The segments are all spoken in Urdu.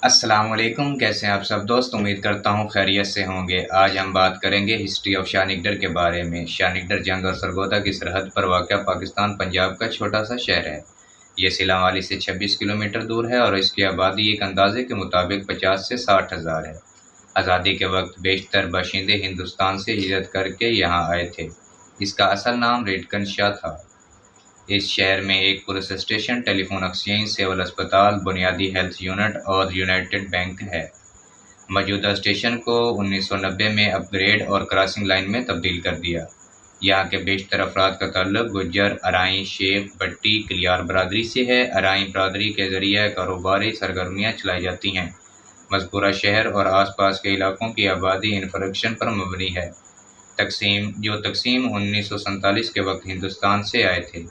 السلام علیکم، کیسے ہیں آپ سب دوست؟ امید کرتا ہوں خیریت سے ہوں گے۔ آج ہم بات کریں گے ہسٹری آف شاہ نگڈر کے بارے میں۔ شاہ نگڈر جنگ اور سرگودا کی سرحد پر واقع پاکستان پنجاب کا چھوٹا سا شہر ہے۔ یہ سیلام والی سے 26 کلومیٹر دور ہے اور اس کی آبادی ایک اندازے کے مطابق 50 سے 60 ہزار ہے۔ آزادی کے وقت بیشتر باشندے ہندوستان سے ہجرت کر کے یہاں آئے تھے۔ اس کا اصل نام ریڈکن شاہ تھا۔ اس شہر میں ایک پولیس اسٹیشن، ٹیلی فون ایکسچینج، سول اسپتال، بنیادی ہیلتھ یونٹ اور یونائٹڈ بینک ہے۔ موجودہ اسٹیشن کو 1990 میں اپ گریڈ اور کراسنگ لائن میں تبدیل کر دیا۔ یہاں کے بیشتر افراد کا تعلق گجر، ارائیں، شیخ، بٹی، کلیار برادری سے ہے۔ ارائیں برادری کے ذریعہ کاروباری سرگرمیاں چلائی جاتی ہیں۔ مذکورہ شہر اور آس پاس کے علاقوں کی آبادی انفرکشن پر مبنی ہے۔ تقسیم 1947 کے وقت ہندوستان سے آئے تھے۔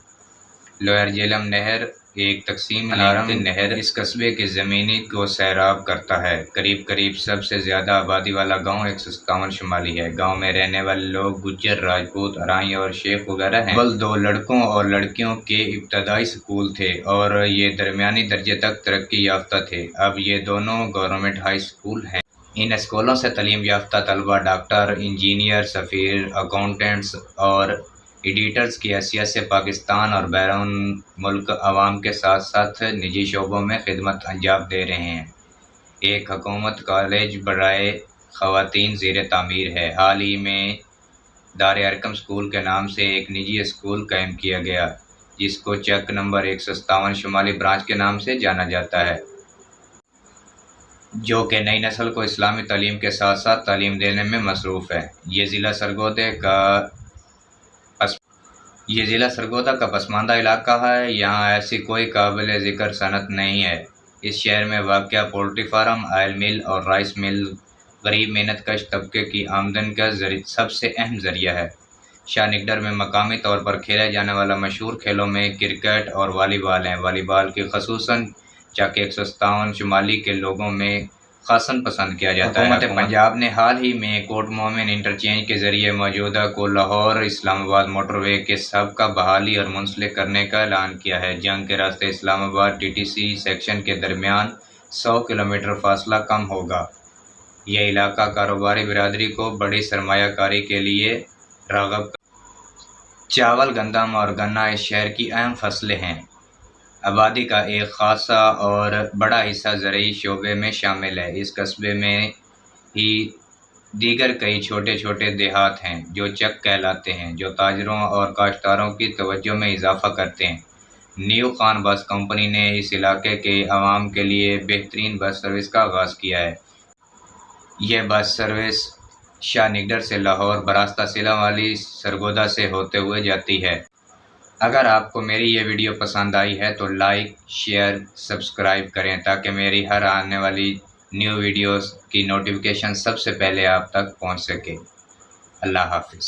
لوئر جہلم نہر ایک تقسیم نہر اس قصبے کی زمینی کو سیراب کرتا ہے۔ قریب سب سے زیادہ آبادی والا گاؤں 157 شمالی ہے۔ گاؤں میں رہنے والے لوگ گجر، راجپوت، ارائیں اور شیخ وغیرہ ہیں۔ اول 2 لڑکوں اور لڑکیوں کے ابتدائی سکول تھے اور یہ درمیانی درجے تک ترقی یافتہ تھے۔ اب یہ دونوں گورنمنٹ ہائی سکول ہیں۔ ان اسکولوں سے تعلیم یافتہ طلبہ ڈاکٹر، انجینئر، سفیر، اکاؤنٹنٹس اور ایڈیٹرز کی حیثیت سے پاکستان اور بیرون ملک عوام کے ساتھ ساتھ نجی شعبوں میں خدمت انجام دے رہے ہیں۔ ایک حکومت کالج برائے خواتین زیر تعمیر ہے۔ حال ہی میں دار ارقم اسکول کے نام سے ایک نجی اسکول قائم کیا گیا جس کو چک نمبر 157 شمالی برانچ کے نام سے جانا جاتا ہے، جو کہ نئی نسل کو اسلامی تعلیم کے ساتھ ساتھ تعلیم دینے میں مصروف ہے۔ یہ ضلع سرگودا کا پسماندہ علاقہ ہے۔ یہاں ایسی کوئی قابل ذکر صنعت نہیں ہے۔ اس شہر میں واقع پولٹری فارم، آئل مل اور رائس مل غریب محنت کش طبقے کی آمدن کا سب سے اہم ذریعہ ہے۔ شاہ نگڈر میں مقامی طور پر کھیلے جانے والا مشہور کھیلوں میں کرکٹ اور والی بال ہیں۔ والی بال کی خصوصاً چک 157 شمالی کے لوگوں میں خاصاً پسند کیا جاتا ہے۔ حکومت پنجاب نے حال ہی میں کوٹ مومن انٹرچینج کے ذریعے موجودہ کو لاہور اسلام آباد موٹر وے کے سابقہ بحالی اور منسلک کرنے کا اعلان کیا ہے۔ جنگ کے راستے اسلام آباد TTC سیکشن کے درمیان 100 کلومیٹر فاصلہ کم ہوگا۔ یہ علاقہ کاروباری برادری کو بڑی سرمایہ کاری کے لیے راغب کرتا ہے۔ چاول، گندم اور گنا اس شہر کی اہم فصلیں ہیں۔ آبادی کا ایک خاصا اور بڑا حصہ زرعی شعبے میں شامل ہے۔ اس قصبے میں ہی دیگر کئی چھوٹے دیہات ہیں جو چک کہلاتے ہیں، جو تاجروں اور کاشتکاروں کی توجہ میں اضافہ کرتے ہیں۔ نیو خان بس کمپنی نے اس علاقے کے عوام کے لیے بہترین بس سروس کا آغاز کیا ہے۔ یہ بس سروس شاہ نگڈر سے لاہور براستہ سیلام والی سرگودا سے ہوتے ہوئے جاتی ہے۔ اگر آپ کو میری یہ ویڈیو پسند آئی ہے تو لائک، شیئر، سبسکرائب کریں تاکہ میری ہر آنے والی نیو ویڈیوز کی نوٹیفیکیشن سب سے پہلے آپ تک پہنچ سکے۔ اللہ حافظ۔